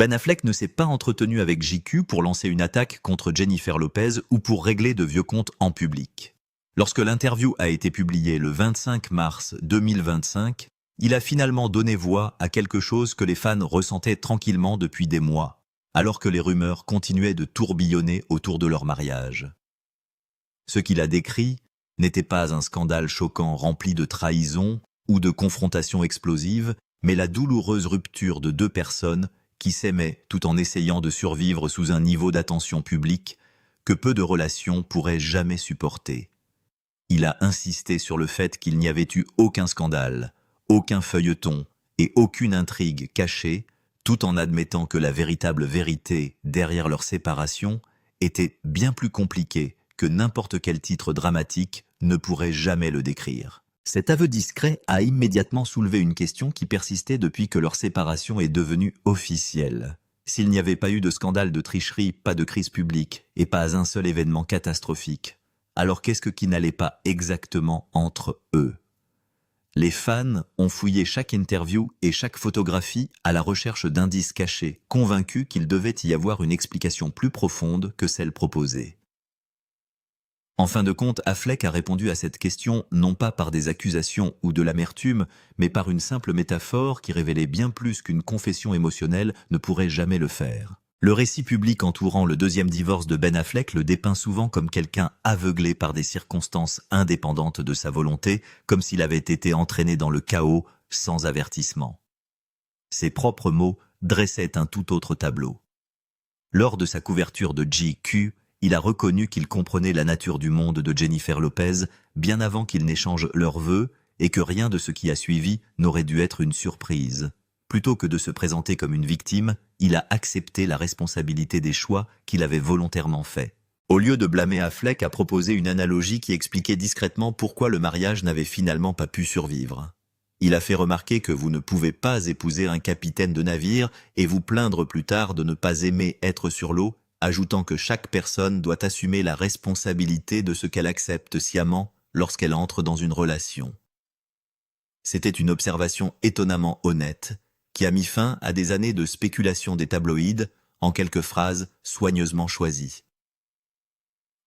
Ben Affleck ne s'est pas entretenu avec JQ pour lancer une attaque contre Jennifer Lopez ou pour régler de vieux comptes en public. Lorsque l'interview a été publiée le 25 mars 2025, il a finalement donné voix à quelque chose que les fans ressentaient tranquillement depuis des mois, alors que les rumeurs continuaient de tourbillonner autour de leur mariage. Ce qu'il a décrit n'était pas un scandale choquant rempli de trahison ou de confrontations explosives, mais la douloureuse rupture de deux personnes qui s'aimaient tout en essayant de survivre sous un niveau d'attention publique que peu de relations pourraient jamais supporter. Il a insisté sur le fait qu'il n'y avait eu aucun scandale, aucun feuilleton et aucune intrigue cachée, tout en admettant que la véritable vérité derrière leur séparation était bien plus compliquée que n'importe quel titre dramatique ne pourrait jamais le décrire. Cet aveu discret a immédiatement soulevé une question qui persistait depuis que leur séparation est devenue officielle. S'il n'y avait pas eu de scandale de tricherie, pas de crise publique et pas un seul événement catastrophique, alors qu'est-ce qui n'allait pas exactement entre eux? Les fans ont fouillé chaque interview et chaque photographie à la recherche d'indices cachés, convaincus qu'il devait y avoir une explication plus profonde que celle proposée. En fin de compte, Affleck a répondu à cette question non pas par des accusations ou de l'amertume, mais par une simple métaphore qui révélait bien plus qu'une confession émotionnelle ne pourrait jamais le faire. Le récit public entourant le deuxième divorce de Ben Affleck le dépeint souvent comme quelqu'un aveuglé par des circonstances indépendantes de sa volonté, comme s'il avait été entraîné dans le chaos sans avertissement. Ses propres mots dressaient un tout autre tableau. Lors de sa couverture de GQ, il a reconnu qu'il comprenait la nature du monde de Jennifer Lopez bien avant qu'ils n'échangent leurs vœux et que rien de ce qui a suivi n'aurait dû être une surprise. Plutôt que de se présenter comme une victime, il a accepté la responsabilité des choix qu'il avait volontairement faits. Au lieu de blâmer Affleck, a proposé une analogie qui expliquait discrètement pourquoi le mariage n'avait finalement pas pu survivre. Il a fait remarquer que vous ne pouvez pas épouser un capitaine de navire et vous plaindre plus tard de ne pas aimer être sur l'eau, ajoutant que chaque personne doit assumer la responsabilité de ce qu'elle accepte sciemment lorsqu'elle entre dans une relation. C'était une observation étonnamment honnête, qui a mis fin à des années de spéculation des tabloïds en quelques phrases soigneusement choisies.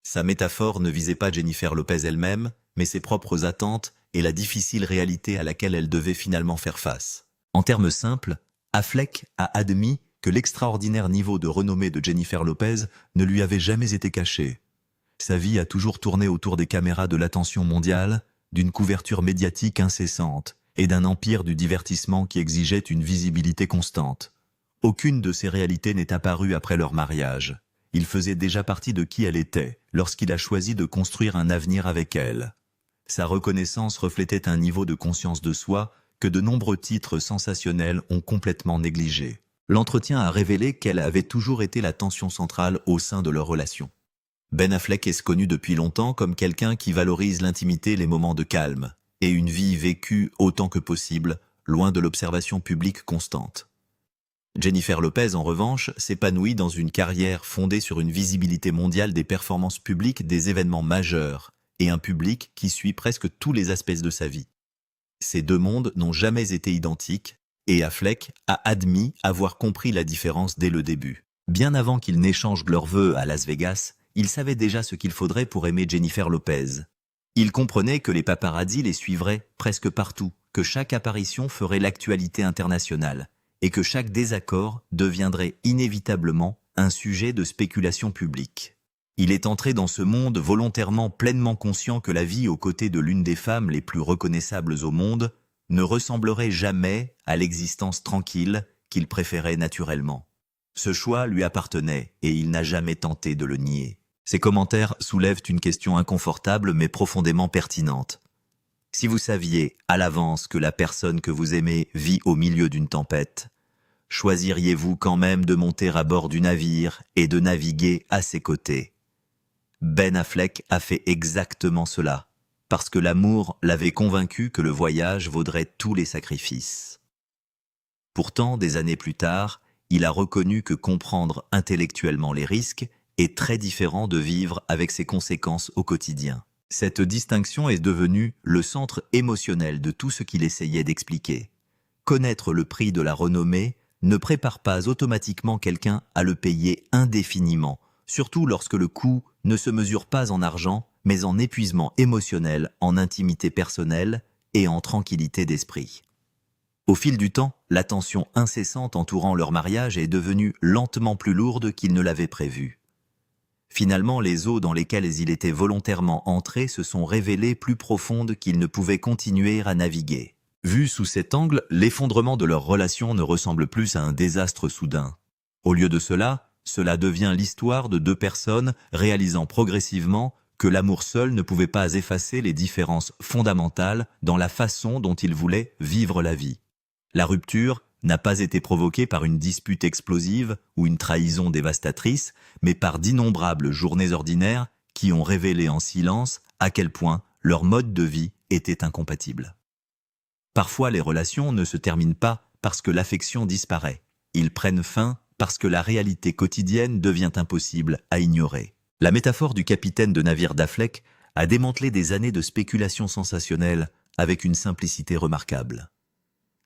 Sa métaphore ne visait pas Jennifer Lopez elle-même, mais ses propres attentes et la difficile réalité à laquelle elle devait finalement faire face. En termes simples, Affleck a admis que l'extraordinaire niveau de renommée de Jennifer Lopez ne lui avait jamais été caché. Sa vie a toujours tourné autour des caméras de l'attention mondiale, d'une couverture médiatique incessante et d'un empire du divertissement qui exigeait une visibilité constante. Aucune de ces réalités n'est apparue après leur mariage. Il faisait déjà partie de qui elle était lorsqu'il a choisi de construire un avenir avec elle. Sa reconnaissance reflétait un niveau de conscience de soi que de nombreux titres sensationnels ont complètement négligé. L'entretien a révélé qu'elle avait toujours été la tension centrale au sein de leur relation. Ben Affleck est connu depuis longtemps comme quelqu'un qui valorise l'intimité, les moments de calme, et une vie vécue autant que possible, loin de l'observation publique constante. Jennifer Lopez, en revanche, s'épanouit dans une carrière fondée sur une visibilité mondiale des performances publiques des événements majeurs, et un public qui suit presque tous les aspects de sa vie. Ces deux mondes n'ont jamais été identiques, et Affleck a admis avoir compris la différence dès le début. Bien avant qu'ils n'échangent leurs vœux à Las Vegas, il savait déjà ce qu'il faudrait pour aimer Jennifer Lopez. Il comprenait que les paparazzis les suivraient presque partout, que chaque apparition ferait l'actualité internationale, et que chaque désaccord deviendrait inévitablement un sujet de spéculation publique. Il est entré dans ce monde volontairement pleinement conscient que la vie aux côtés de l'une des femmes les plus reconnaissables au monde ne ressemblerait jamais à l'existence tranquille qu'il préférait naturellement. Ce choix lui appartenait et il n'a jamais tenté de le nier. Ses commentaires soulèvent une question inconfortable mais profondément pertinente. Si vous saviez à l'avance que la personne que vous aimez vit au milieu d'une tempête, choisiriez-vous quand même de monter à bord du navire et de naviguer à ses côtés? Ben Affleck a fait exactement cela, parce que l'amour l'avait convaincu que le voyage vaudrait tous les sacrifices. Pourtant, des années plus tard, il a reconnu que comprendre intellectuellement les risques est très différent de vivre avec ses conséquences au quotidien. Cette distinction est devenue le centre émotionnel de tout ce qu'il essayait d'expliquer. Connaître le prix de la renommée ne prépare pas automatiquement quelqu'un à le payer indéfiniment, surtout lorsque le coût ne se mesure pas en argent, mais en épuisement émotionnel, en intimité personnelle et en tranquillité d'esprit. Au fil du temps, la tension incessante entourant leur mariage est devenue lentement plus lourde qu'ils ne l'avaient prévu. Finalement, les eaux dans lesquelles il était volontairement entré se sont révélées plus profondes qu'ils ne pouvaient continuer à naviguer. Vu sous cet angle, l'effondrement de leur relation ne ressemble plus à un désastre soudain. Au lieu de cela, cela devient l'histoire de deux personnes réalisant progressivement que l'amour seul ne pouvait pas effacer les différences fondamentales dans la façon dont ils voulaient vivre la vie. La rupture n'a pas été provoquée par une dispute explosive ou une trahison dévastatrice, mais par d'innombrables journées ordinaires qui ont révélé en silence à quel point leur mode de vie était incompatible. Parfois, les relations ne se terminent pas parce que l'affection disparaît. Ils prennent fin parce que la réalité quotidienne devient impossible à ignorer. La métaphore du capitaine de navire d'Affleck a démantelé des années de spéculations sensationnelles avec une simplicité remarquable.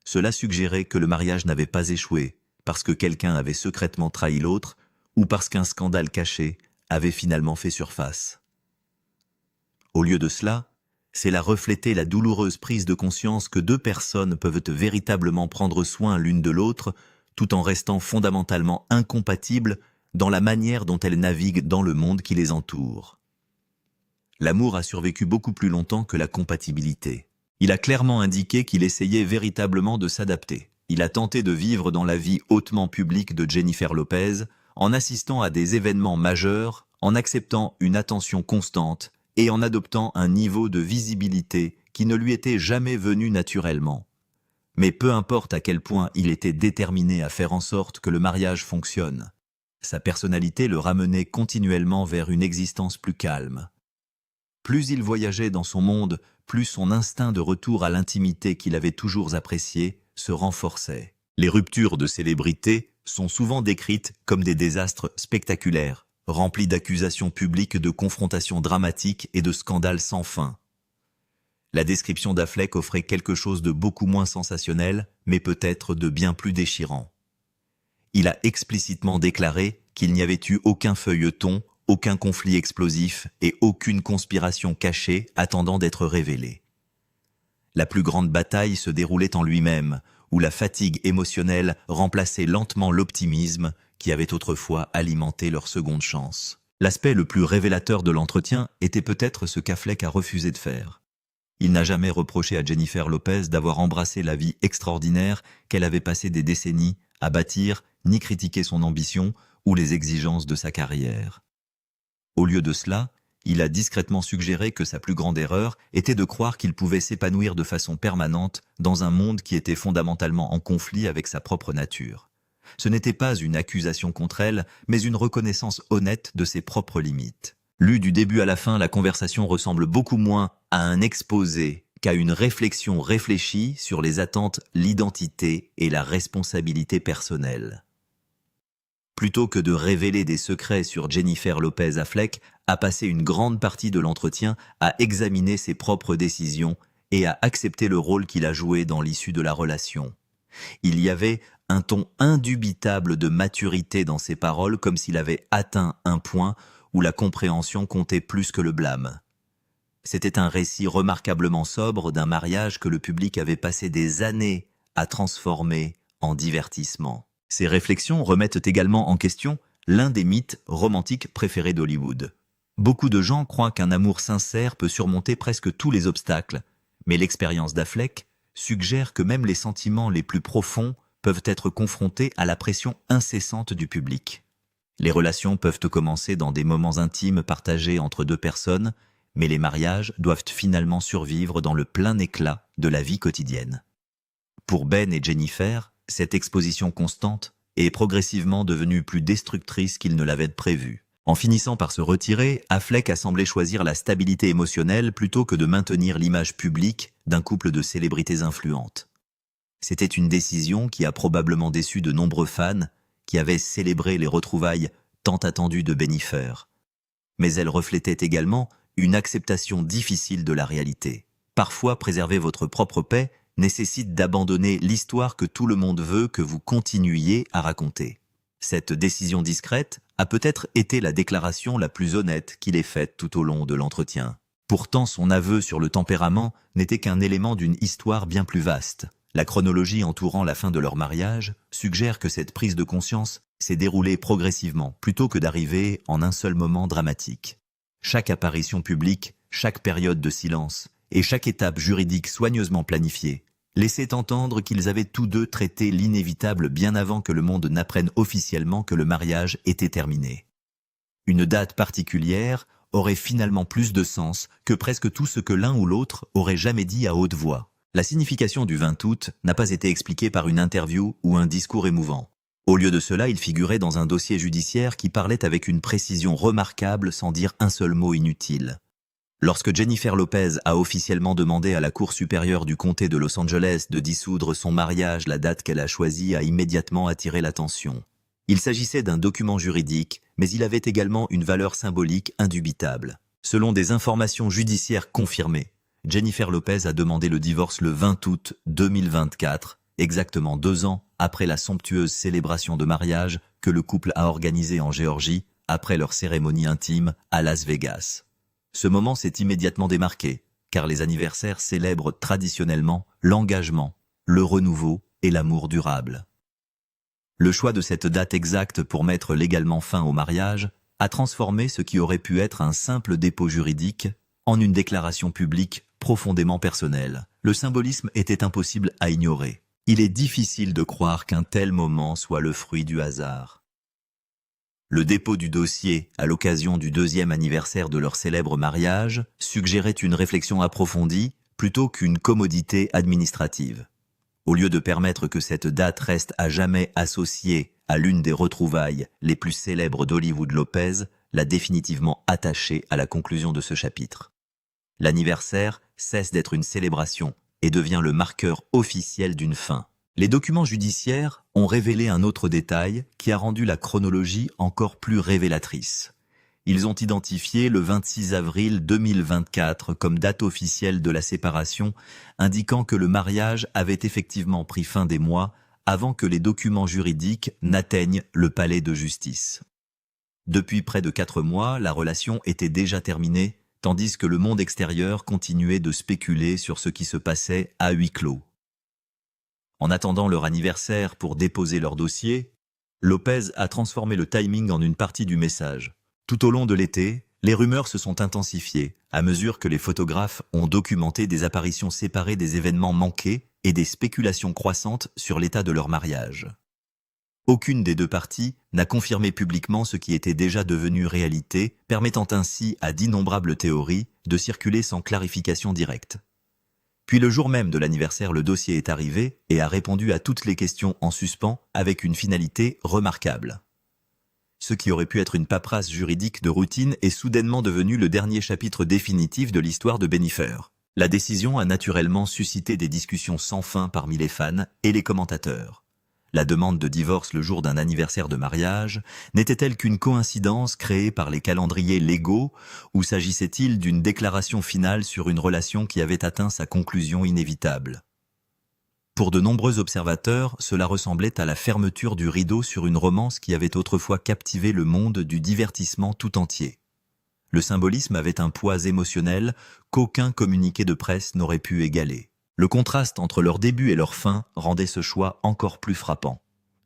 Cela suggérait que le mariage n'avait pas échoué parce que quelqu'un avait secrètement trahi l'autre ou parce qu'un scandale caché avait finalement fait surface. Au lieu de cela, c'est là refléter la douloureuse prise de conscience que deux personnes peuvent véritablement prendre soin l'une de l'autre tout en restant fondamentalement incompatibles dans la manière dont elles naviguent dans le monde qui les entoure. L'amour a survécu beaucoup plus longtemps que la compatibilité. Il a clairement indiqué qu'il essayait véritablement de s'adapter. Il a tenté de vivre dans la vie hautement publique de Jennifer Lopez, en assistant à des événements majeurs, en acceptant une attention constante et en adoptant un niveau de visibilité qui ne lui était jamais venu naturellement. Mais peu importe à quel point il était déterminé à faire en sorte que le mariage fonctionne, sa personnalité le ramenait continuellement vers une existence plus calme. Plus il voyageait dans son monde, plus son instinct de retour à l'intimité qu'il avait toujours apprécié se renforçait. Les ruptures de célébrité sont souvent décrites comme des désastres spectaculaires, remplis d'accusations publiques, de confrontations dramatiques et de scandales sans fin. La description d'Affleck offrait quelque chose de beaucoup moins sensationnel, mais peut-être de bien plus déchirant. Il a explicitement déclaré qu'il n'y avait eu aucun feuilleton, aucun conflit explosif et aucune conspiration cachée attendant d'être révélée. La plus grande bataille se déroulait en lui-même, où la fatigue émotionnelle remplaçait lentement l'optimisme qui avait autrefois alimenté leur seconde chance. L'aspect le plus révélateur de l'entretien était peut-être ce qu'Affleck a refusé de faire. Il n'a jamais reproché à Jennifer Lopez d'avoir embrassé la vie extraordinaire qu'elle avait passé des décennies à bâtir, ni critiqué son ambition ou les exigences de sa carrière. Au lieu de cela, il a discrètement suggéré que sa plus grande erreur était de croire qu'il pouvait s'épanouir de façon permanente dans un monde qui était fondamentalement en conflit avec sa propre nature. Ce n'était pas une accusation contre elle, mais une reconnaissance honnête de ses propres limites. Lue du début à la fin, la conversation ressemble beaucoup moins à un exposé qu'à une réflexion réfléchie sur les attentes, l'identité et la responsabilité personnelle. Plutôt que de révéler des secrets sur Jennifer Lopez Affleck, a passé une grande partie de l'entretien à examiner ses propres décisions et à accepter le rôle qu'il a joué dans l'issue de la relation. Il y avait un ton indubitable de maturité dans ses paroles, comme s'il avait atteint un point où la compréhension comptait plus que le blâme. C'était un récit remarquablement sobre d'un mariage que le public avait passé des années à transformer en divertissement. Ces réflexions remettent également en question l'un des mythes romantiques préférés d'Hollywood. Beaucoup de gens croient qu'un amour sincère peut surmonter presque tous les obstacles, mais l'expérience d'Affleck suggère que même les sentiments les plus profonds peuvent être confrontés à la pression incessante du public. Les relations peuvent commencer dans des moments intimes partagés entre deux personnes, mais les mariages doivent finalement survivre dans le plein éclat de la vie quotidienne. Pour Ben et Jennifer, cette exposition constante est progressivement devenue plus destructrice qu'ils ne l'avaient prévu. En finissant par se retirer, Affleck a semblé choisir la stabilité émotionnelle plutôt que de maintenir l'image publique d'un couple de célébrités influentes. C'était une décision qui a probablement déçu de nombreux fans qui avaient célébré les retrouvailles tant attendues de Jennifer. Mais elle reflétait également une acceptation difficile de la réalité. Parfois, préserver votre propre paix nécessite d'abandonner l'histoire que tout le monde veut que vous continuiez à raconter. Cette décision discrète a peut-être été la déclaration la plus honnête qu'il ait faite tout au long de l'entretien. Pourtant, son aveu sur le tempérament n'était qu'un élément d'une histoire bien plus vaste. La chronologie entourant la fin de leur mariage suggère que cette prise de conscience s'est déroulée progressivement, plutôt que d'arriver en un seul moment dramatique. Chaque apparition publique, chaque période de silence et chaque étape juridique soigneusement planifiée laissaient entendre qu'ils avaient tous deux traité l'inévitable bien avant que le monde n'apprenne officiellement que le mariage était terminé. Une date particulière aurait finalement plus de sens que presque tout ce que l'un ou l'autre aurait jamais dit à haute voix. La signification du 20 août n'a pas été expliquée par une interview ou un discours émouvant. Au lieu de cela, il figurait dans un dossier judiciaire qui parlait avec une précision remarquable sans dire un seul mot inutile. Lorsque Jennifer Lopez a officiellement demandé à la Cour supérieure du comté de Los Angeles de dissoudre son mariage, la date qu'elle a choisie a immédiatement attiré l'attention. Il s'agissait d'un document juridique, mais il avait également une valeur symbolique indubitable. Selon des informations judiciaires confirmées, Jennifer Lopez a demandé le divorce le 20 août 2024, exactement 2 ans après la somptueuse célébration de mariage que le couple a organisée en Géorgie après leur cérémonie intime à Las Vegas. Ce moment s'est immédiatement démarqué, car les anniversaires célèbrent traditionnellement l'engagement, le renouveau et l'amour durable. Le choix de cette date exacte pour mettre légalement fin au mariage a transformé ce qui aurait pu être un simple dépôt juridique en une déclaration publique profondément personnelle. Le symbolisme était impossible à ignorer. Il est difficile de croire qu'un tel moment soit le fruit du hasard. Le dépôt du dossier à l'occasion du 2e anniversaire de leur célèbre mariage suggérait une réflexion approfondie plutôt qu'une commodité administrative. Au lieu de permettre que cette date reste à jamais associée à l'une des retrouvailles les plus célèbres d'Hollywood, Lopez l'a définitivement attachée à la conclusion de ce chapitre. L'anniversaire cesse d'être une célébration et devient le marqueur officiel d'une fin. Les documents judiciaires ont révélé un autre détail qui a rendu la chronologie encore plus révélatrice. Ils ont identifié le 26 avril 2024 comme date officielle de la séparation, indiquant que le mariage avait effectivement pris fin des mois avant que les documents juridiques n'atteignent le palais de justice. Depuis près de 4 mois, la relation était déjà terminée, tandis que le monde extérieur continuait de spéculer sur ce qui se passait à huis clos. En attendant leur anniversaire pour déposer leur dossier, Lopez a transformé le timing en une partie du message. Tout au long de l'été, les rumeurs se sont intensifiées, à mesure que les photographes ont documenté des apparitions séparées des événements manqués et des spéculations croissantes sur l'état de leur mariage. Aucune des deux parties n'a confirmé publiquement ce qui était déjà devenu réalité, permettant ainsi à d'innombrables théories de circuler sans clarification directe. Puis le jour même de l'anniversaire, le dossier est arrivé et a répondu à toutes les questions en suspens avec une finalité remarquable. Ce qui aurait pu être une paperasse juridique de routine est soudainement devenu le dernier chapitre définitif de l'histoire de Jennifer. La décision a naturellement suscité des discussions sans fin parmi les fans et les commentateurs. La demande de divorce le jour d'un anniversaire de mariage n'était-elle qu'une coïncidence créée par les calendriers légaux ou s'agissait-il d'une déclaration finale sur une relation qui avait atteint sa conclusion inévitable ? Pour de nombreux observateurs, cela ressemblait à la fermeture du rideau sur une romance qui avait autrefois captivé le monde du divertissement tout entier. Le symbolisme avait un poids émotionnel qu'aucun communiqué de presse n'aurait pu égaler. Le contraste entre leur début et leur fin rendait ce choix encore plus frappant.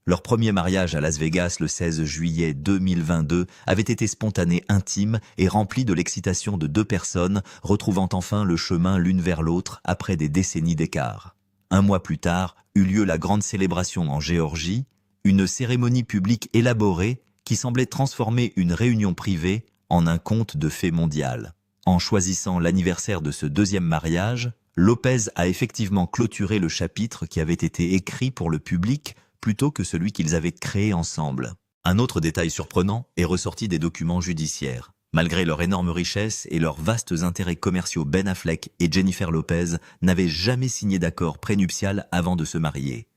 Leur premier mariage à Las Vegas le 16 juillet 2022 avait été spontané, intime et rempli de l'excitation de 2 personnes retrouvant enfin le chemin l'une vers l'autre après des décennies d'écart. 1 mois plus tard, eut lieu la grande célébration en Géorgie, une cérémonie publique élaborée qui semblait transformer une réunion privée en un conte de fées mondial. En choisissant l'anniversaire de ce 2e mariage, Lopez a effectivement clôturé le chapitre qui avait été écrit pour le public plutôt que celui qu'ils avaient créé ensemble. Un autre détail surprenant est ressorti des documents judiciaires. Malgré leur énorme richesse et leurs vastes intérêts commerciaux, Ben Affleck et Jennifer Lopez n'avaient jamais signé d'accord prénuptial avant de se marier.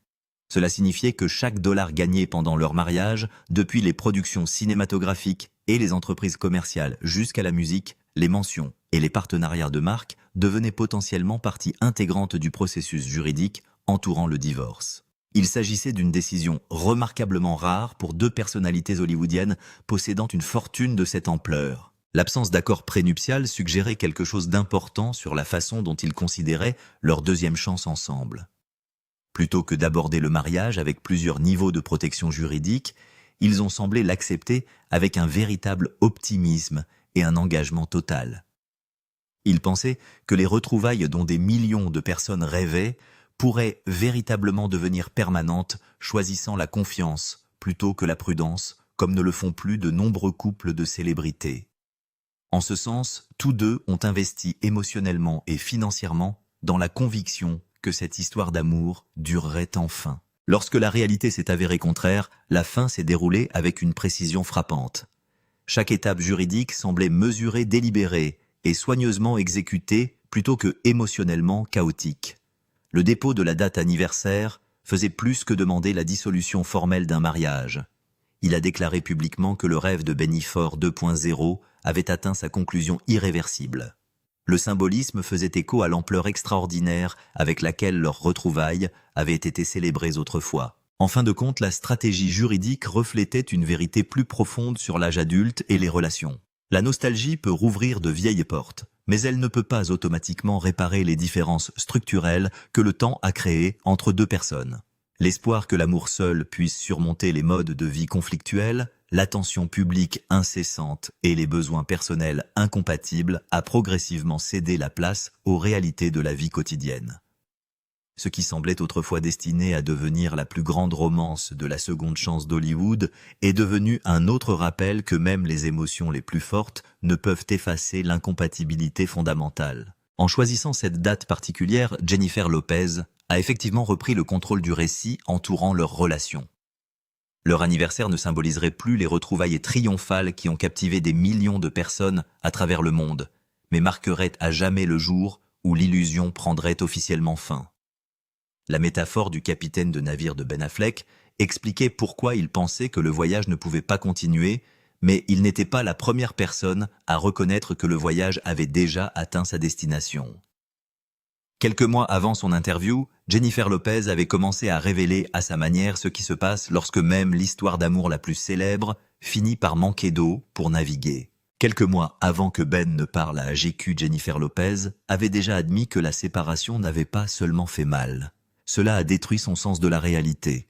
Cela signifiait que chaque dollar gagné pendant leur mariage, depuis les productions cinématographiques et les entreprises commerciales jusqu'à la musique, les mentions et les partenariats de marque, devenait potentiellement partie intégrante du processus juridique entourant le divorce. Il s'agissait d'une décision remarquablement rare pour deux personnalités hollywoodiennes possédant une fortune de cette ampleur. L'absence d'accord prénuptial suggérait quelque chose d'important sur la façon dont ils considéraient leur deuxième chance ensemble. Plutôt que d'aborder le mariage avec plusieurs niveaux de protection juridique, ils ont semblé l'accepter avec un véritable optimisme et un engagement total. Ils pensaient que les retrouvailles dont des millions de personnes rêvaient pourraient véritablement devenir permanentes, choisissant la confiance plutôt que la prudence, comme ne le font plus de nombreux couples de célébrités. En ce sens, tous deux ont investi émotionnellement et financièrement dans la conviction que cette histoire d'amour durerait enfin. Lorsque la réalité s'est avérée contraire, la fin s'est déroulée avec une précision frappante. Chaque étape juridique semblait mesurée, délibérée et soigneusement exécutée plutôt que émotionnellement chaotique. Le dépôt de la date anniversaire faisait plus que demander la dissolution formelle d'un mariage. Il a déclaré publiquement que le rêve de Benny-Ford 2.0 avait atteint sa conclusion irréversible. Le symbolisme faisait écho à l'ampleur extraordinaire avec laquelle leurs retrouvailles avaient été célébrées autrefois. En fin de compte, la stratégie juridique reflétait une vérité plus profonde sur l'âge adulte et les relations. La nostalgie peut rouvrir de vieilles portes, mais elle ne peut pas automatiquement réparer les différences structurelles que le temps a créées entre deux personnes. L'espoir que l'amour seul puisse surmonter les modes de vie conflictuels, l'attention publique incessante et les besoins personnels incompatibles a progressivement cédé la place aux réalités de la vie quotidienne. Ce qui semblait autrefois destiné à devenir la plus grande romance de la seconde chance d'Hollywood est devenu un autre rappel que même les émotions les plus fortes ne peuvent effacer l'incompatibilité fondamentale. En choisissant cette date particulière, Jennifer Lopez a effectivement repris le contrôle du récit entourant leur relation. Leur anniversaire ne symboliserait plus les retrouvailles triomphales qui ont captivé des millions de personnes à travers le monde, mais marquerait à jamais le jour où l'illusion prendrait officiellement fin. La métaphore du capitaine de navire de Ben Affleck expliquait pourquoi il pensait que le voyage ne pouvait pas continuer, mais il n'était pas la première personne à reconnaître que le voyage avait déjà atteint sa destination. Quelques mois avant son interview, Jennifer Lopez avait commencé à révéler à sa manière ce qui se passe lorsque même l'histoire d'amour la plus célèbre finit par manquer d'eau pour naviguer. Quelques mois avant que Ben ne parle à GQ, Jennifer Lopez avait déjà admis que la séparation n'avait pas seulement fait mal. Cela a détruit son sens de la réalité.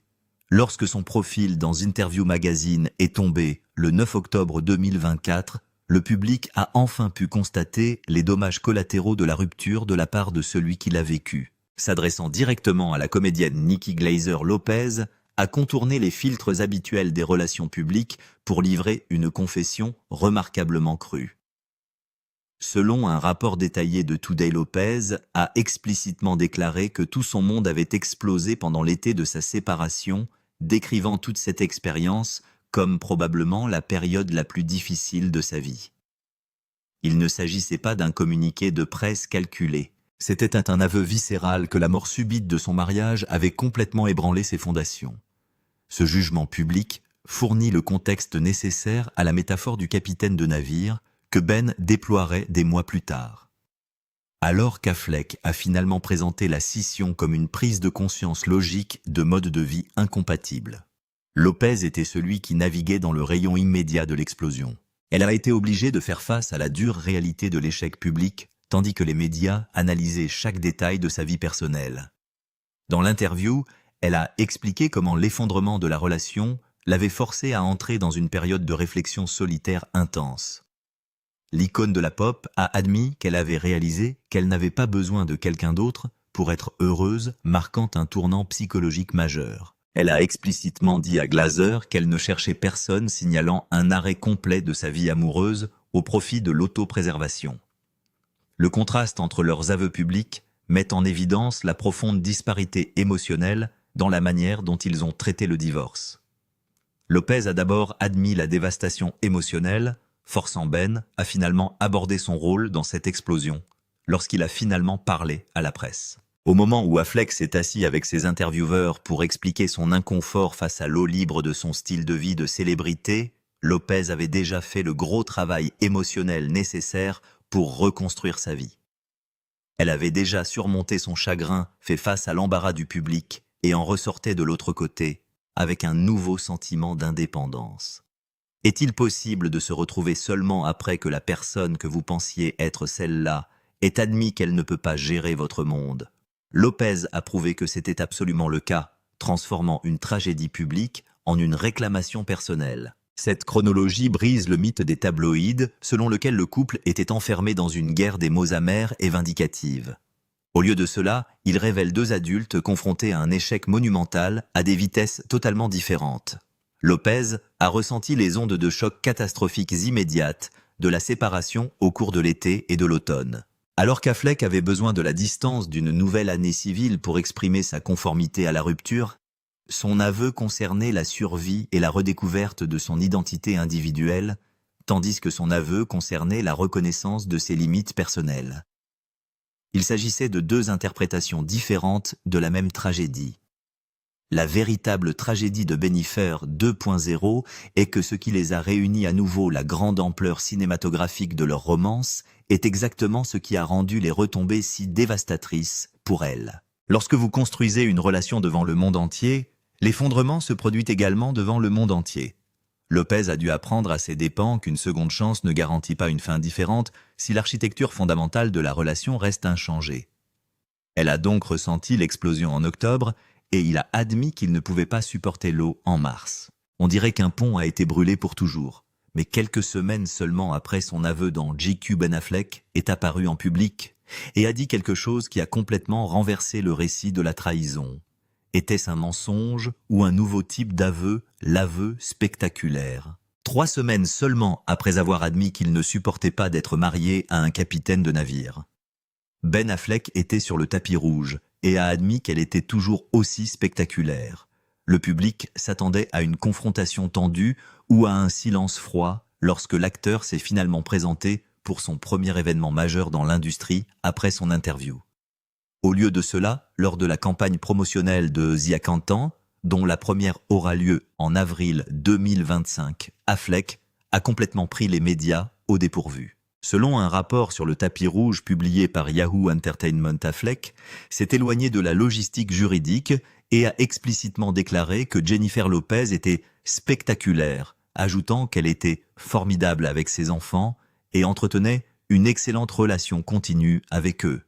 Lorsque son profil dans Interview Magazine est tombé le 9 octobre 2024, le public a enfin pu constater les dommages collatéraux de la rupture de la part de celui qui l'a vécu. S'adressant directement à la comédienne Nikki Glaser Lopez, a contourné les filtres habituels des relations publiques pour livrer une confession remarquablement crue. Selon un rapport détaillé de Today, Lopez a explicitement déclaré que tout son monde avait explosé pendant l'été de sa séparation, décrivant toute cette expérience comme probablement la période la plus difficile de sa vie. Il ne s'agissait pas d'un communiqué de presse calculé. C'était un aveu viscéral que la mort subite de son mariage avait complètement ébranlé ses fondations. Ce jugement public fournit le contexte nécessaire à la métaphore du capitaine de navire que Ben déploierait des mois plus tard. Alors qu'Affleck a finalement présenté la scission comme une prise de conscience logique de modes de vie incompatibles. Lopez était celui qui naviguait dans le rayon immédiat de l'explosion. Elle a été obligée de faire face à la dure réalité de l'échec public, tandis que les médias analysaient chaque détail de sa vie personnelle. Dans l'interview, elle a expliqué comment l'effondrement de la relation l'avait forcée à entrer dans une période de réflexion solitaire intense. L'icône de la pop a admis qu'elle avait réalisé qu'elle n'avait pas besoin de quelqu'un d'autre pour être heureuse, marquant un tournant psychologique majeur. Elle a explicitement dit à Glaser qu'elle ne cherchait personne, signalant un arrêt complet de sa vie amoureuse au profit de l'autopréservation. Le contraste entre leurs aveux publics met en évidence la profonde disparité émotionnelle dans la manière dont ils ont traité le divorce. Lopez a d'abord admis la dévastation émotionnelle, forçant Ben à finalement aborder son rôle dans cette explosion, lorsqu'il a finalement parlé à la presse. Au moment où Affleck s'est assis avec ses intervieweurs pour expliquer son inconfort face à l'eau libre de son style de vie de célébrité, Lopez avait déjà fait le gros travail émotionnel nécessaire pour reconstruire sa vie. Elle avait déjà surmonté son chagrin, fait face à l'embarras du public et en ressortait de l'autre côté avec un nouveau sentiment d'indépendance. Est-il possible de se retrouver seulement après que la personne que vous pensiez être celle-là ait admis qu'elle ne peut pas gérer votre monde? Lopez a prouvé que c'était absolument le cas, transformant une tragédie publique en une réclamation personnelle. Cette chronologie brise le mythe des tabloïds, selon lequel le couple était enfermé dans une guerre des mots amers et vindicatives. Au lieu de cela, il révèle deux adultes confrontés à un échec monumental à des vitesses totalement différentes. Lopez a ressenti les ondes de choc catastrophiques immédiates de la séparation au cours de l'été et de l'automne. Alors qu'Affleck avait besoin de la distance d'une nouvelle année civile pour exprimer sa conformité à la rupture, son aveu concernait la survie et la redécouverte de son identité individuelle, tandis que son aveu concernait la reconnaissance de ses limites personnelles. Il s'agissait de deux interprétations différentes de la même tragédie. La véritable tragédie de Bennifer 2.0 est que ce qui les a réunis à nouveau, la grande ampleur cinématographique de leur romance, est exactement ce qui a rendu les retombées si dévastatrices pour elle. Lorsque vous construisez une relation devant le monde entier, l'effondrement se produit également devant le monde entier. Lopez a dû apprendre à ses dépens qu'une seconde chance ne garantit pas une fin différente si l'architecture fondamentale de la relation reste inchangée. Elle a donc ressenti l'explosion en octobre et il a admis qu'il ne pouvait pas supporter l'eau en mars. On dirait qu'un pont a été brûlé pour toujours, mais quelques semaines seulement après son aveu dans GQ, Ben Affleck est apparu en public et a dit quelque chose qui a complètement renversé le récit de la trahison. Était-ce un mensonge ou un nouveau type d'aveu, l'aveu spectaculaire? 3 semaines seulement après avoir admis qu'il ne supportait pas d'être marié à un capitaine de navire. Ben Affleck était sur le tapis rouge et a admis qu'elle était toujours aussi spectaculaire. Le public s'attendait à une confrontation tendue ou à un silence froid lorsque l'acteur s'est finalement présenté pour son premier événement majeur dans l'industrie après son interview. Au lieu de cela, lors de la campagne promotionnelle de The Accountant, dont la première aura lieu en avril 2025, Affleck a complètement pris les médias au dépourvu. Selon un rapport sur le tapis rouge publié par Yahoo Entertainment, Affleck s'est éloigné de la logistique juridique et a explicitement déclaré que Jennifer Lopez était spectaculaire, ajoutant qu'elle était formidable avec ses enfants et entretenait une excellente relation continue avec eux.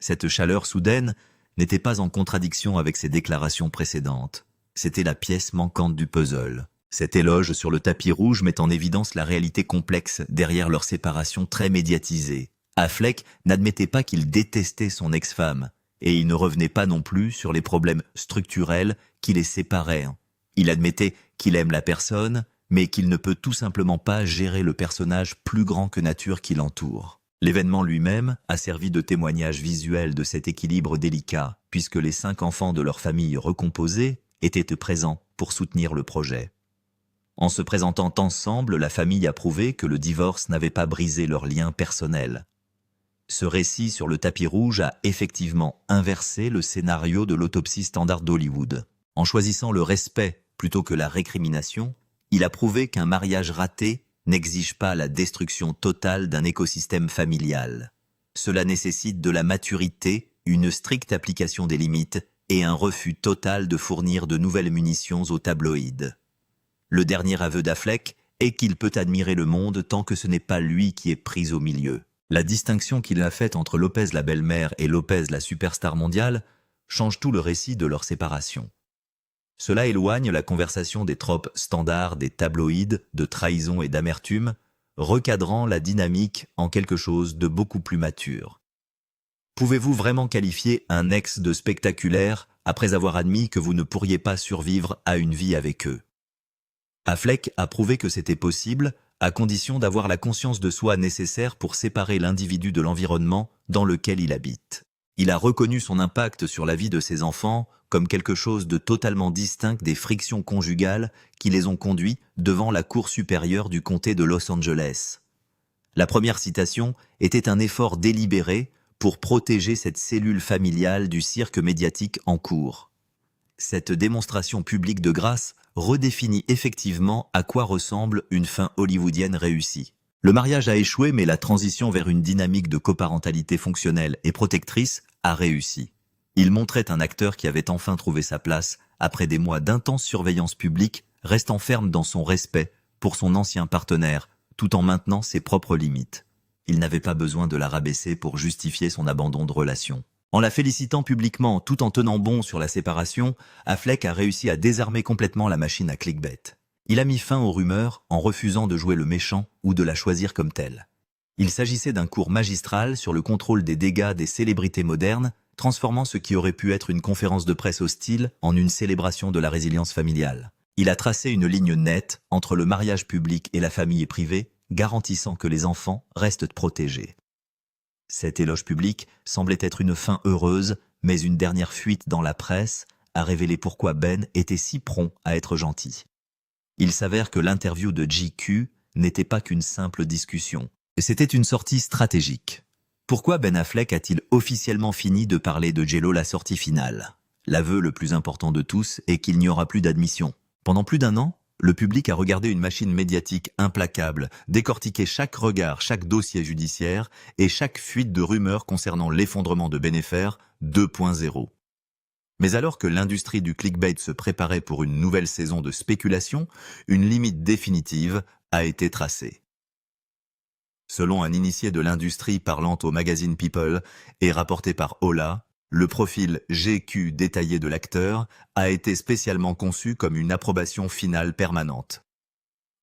Cette chaleur soudaine n'était pas en contradiction avec ses déclarations précédentes. C'était la pièce manquante du puzzle. Cet éloge sur le tapis rouge met en évidence la réalité complexe derrière leur séparation très médiatisée. Affleck n'admettait pas qu'il détestait son ex-femme, et il ne revenait pas non plus sur les problèmes structurels qui les séparaient. Il admettait qu'il aime la personne, mais qu'il ne peut tout simplement pas gérer le personnage plus grand que nature qui l'entoure. L'événement lui-même a servi de témoignage visuel de cet équilibre délicat, puisque les 5 enfants de leur famille recomposée étaient présents pour soutenir le projet. En se présentant ensemble, la famille a prouvé que le divorce n'avait pas brisé leur lien personnel. Ce récit sur le tapis rouge a effectivement inversé le scénario de l'autopsie standard d'Hollywood. En choisissant le respect plutôt que la récrimination, il a prouvé qu'un mariage raté n'exige pas la destruction totale d'un écosystème familial. Cela nécessite de la maturité, une stricte application des limites et un refus total de fournir de nouvelles munitions aux tabloïds. Le dernier aveu d'Affleck est qu'il peut admirer le monde tant que ce n'est pas lui qui est pris au milieu. La distinction qu'il a faite entre Lopez la belle-mère et Lopez la superstar mondiale change tout le récit de leur séparation. Cela éloigne la conversation des tropes standards des tabloïds, de trahison et d'amertume, recadrant la dynamique en quelque chose de beaucoup plus mature. Pouvez-vous vraiment qualifier un ex de spectaculaire après avoir admis que vous ne pourriez pas survivre à une vie avec eux? Affleck a prouvé que c'était possible, à condition d'avoir la conscience de soi nécessaire pour séparer l'individu de l'environnement dans lequel il habite. Il a reconnu son impact sur la vie de ses enfants comme quelque chose de totalement distinct des frictions conjugales qui les ont conduits devant la Cour supérieure du comté de Los Angeles. La première citation était un effort délibéré pour protéger cette cellule familiale du cirque médiatique en cours. Cette démonstration publique de grâce redéfinit effectivement à quoi ressemble une fin hollywoodienne réussie. Le mariage a échoué, mais la transition vers une dynamique de coparentalité fonctionnelle et protectrice a réussi. Il montrait un acteur qui avait enfin trouvé sa place après des mois d'intense surveillance publique, restant ferme dans son respect pour son ancien partenaire, tout en maintenant ses propres limites. Il n'avait pas besoin de la rabaisser pour justifier son abandon de relation. En la félicitant publiquement tout en tenant bon sur la séparation, Affleck a réussi à désarmer complètement la machine à clickbait. Il a mis fin aux rumeurs en refusant de jouer le méchant ou de la choisir comme telle. Il s'agissait d'un cours magistral sur le contrôle des dégâts des célébrités modernes, transformant ce qui aurait pu être une conférence de presse hostile en une célébration de la résilience familiale. Il a tracé une ligne nette entre le mariage public et la famille privée, garantissant que les enfants restent protégés. Cet éloge public semblait être une fin heureuse, mais une dernière fuite dans la presse a révélé pourquoi Ben était si prompt à être gentil. Il s'avère que l'interview de GQ n'était pas qu'une simple discussion. C'était une sortie stratégique. Pourquoi Ben Affleck a-t-il officiellement fini de parler de J.Lo la sortie finale? L'aveu le plus important de tous est qu'il n'y aura plus d'admission. Pendant plus d'1 an, le public a regardé une machine médiatique implacable, décortiquer chaque regard, chaque dossier judiciaire et chaque fuite de rumeurs concernant l'effondrement de Bennefer 2.0. Mais alors que l'industrie du clickbait se préparait pour une nouvelle saison de spéculation, une limite définitive a été tracée. Selon un initié de l'industrie parlant au magazine People et rapporté par Ola, le profil GQ détaillé de l'acteur a été spécialement conçu comme une approbation finale permanente.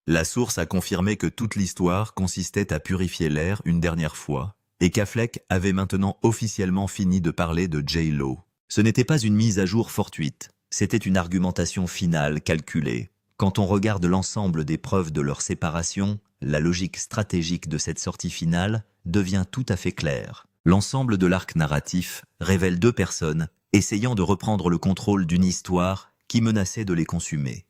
La source a confirmé que toute l'histoire consistait à purifier l'air une dernière fois et qu'Affleck avait maintenant officiellement fini de parler de J.Lo. Ce n'était pas une mise à jour fortuite, c'était une argumentation finale calculée. Quand on regarde l'ensemble des preuves de leur séparation, la logique stratégique de cette sortie finale devient tout à fait claire. L'ensemble de l'arc narratif révèle 2 personnes essayant de reprendre le contrôle d'une histoire qui menaçait de les consumer.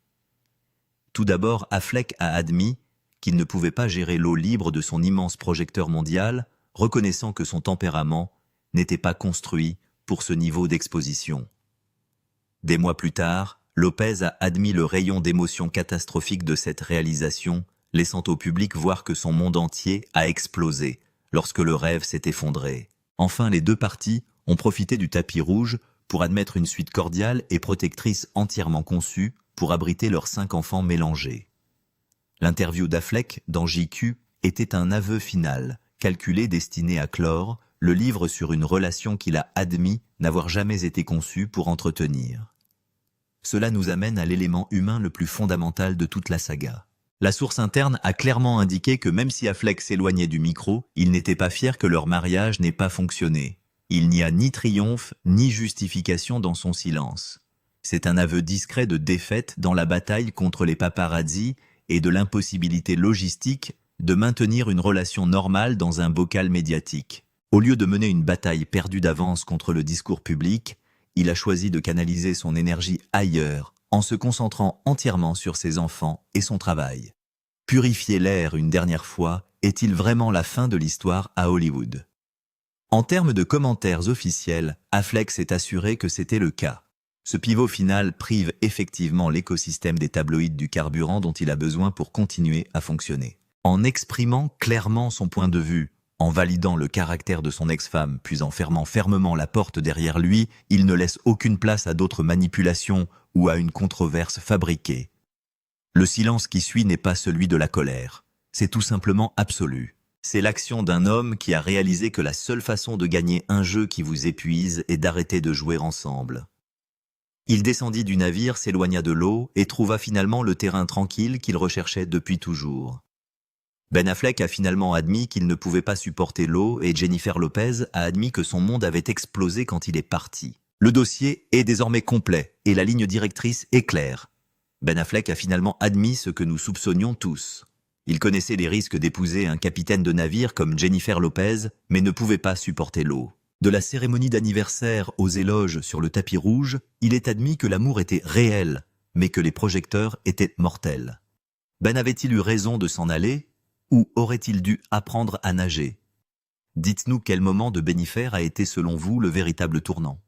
Tout d'abord, Affleck a admis qu'il ne pouvait pas gérer l'eau libre de son immense projecteur mondial, reconnaissant que son tempérament n'était pas construit pour ce niveau d'exposition. Des mois plus tard, Lopez a admis le rayon d'émotion catastrophique de cette réalisation, laissant au public voir que son monde entier a explosé lorsque le rêve s'est effondré. Enfin, les 2 parties ont profité du tapis rouge pour admettre une suite cordiale et protectrice entièrement conçue pour abriter leurs 5 enfants mélangés. L'interview d'Affleck dans JQ était un aveu final, calculé destiné à clore le livre sur une relation qu'il a admis n'avoir jamais été conçue pour entretenir. Cela nous amène à l'élément humain le plus fondamental de toute la saga. La source interne a clairement indiqué que même si Affleck s'éloignait du micro, il n'était pas fier que leur mariage n'ait pas fonctionné. Il n'y a ni triomphe ni justification dans son silence. C'est un aveu discret de défaite dans la bataille contre les paparazzis et de l'impossibilité logistique de maintenir une relation normale dans un bocal médiatique. Au lieu de mener une bataille perdue d'avance contre le discours public, il a choisi de canaliser son énergie ailleurs, en se concentrant entièrement sur ses enfants et son travail. Purifier l'air une dernière fois est-il vraiment la fin de l'histoire à Hollywood? En termes de commentaires officiels, Affleck s'est assuré que c'était le cas. Ce pivot final prive effectivement l'écosystème des tabloïds du carburant dont il a besoin pour continuer à fonctionner. En exprimant clairement son point de vue, en validant le caractère de son ex-femme, puis en fermant fermement la porte derrière lui, il ne laisse aucune place à d'autres manipulations ou à une controverse fabriquée. Le silence qui suit n'est pas celui de la colère, c'est tout simplement absolu. C'est l'action d'un homme qui a réalisé que la seule façon de gagner un jeu qui vous épuise est d'arrêter de jouer ensemble. Il descendit du navire, s'éloigna de l'eau et trouva finalement le terrain tranquille qu'il recherchait depuis toujours. Ben Affleck a finalement admis qu'il ne pouvait pas supporter l'eau et Jennifer Lopez a admis que son monde avait explosé quand il est parti. Le dossier est désormais complet et la ligne directrice est claire. Ben Affleck a finalement admis ce que nous soupçonnions tous. Il connaissait les risques d'épouser un capitaine de navire comme Jennifer Lopez, mais ne pouvait pas supporter l'eau. De la cérémonie d'anniversaire aux éloges sur le tapis rouge, il est admis que l'amour était réel, mais que les projecteurs étaient mortels. Ben avait-il eu raison de s'en aller ? Ou aurait-il dû apprendre à nager? Dites-nous quel moment de Bennefer a été selon vous le véritable tournant.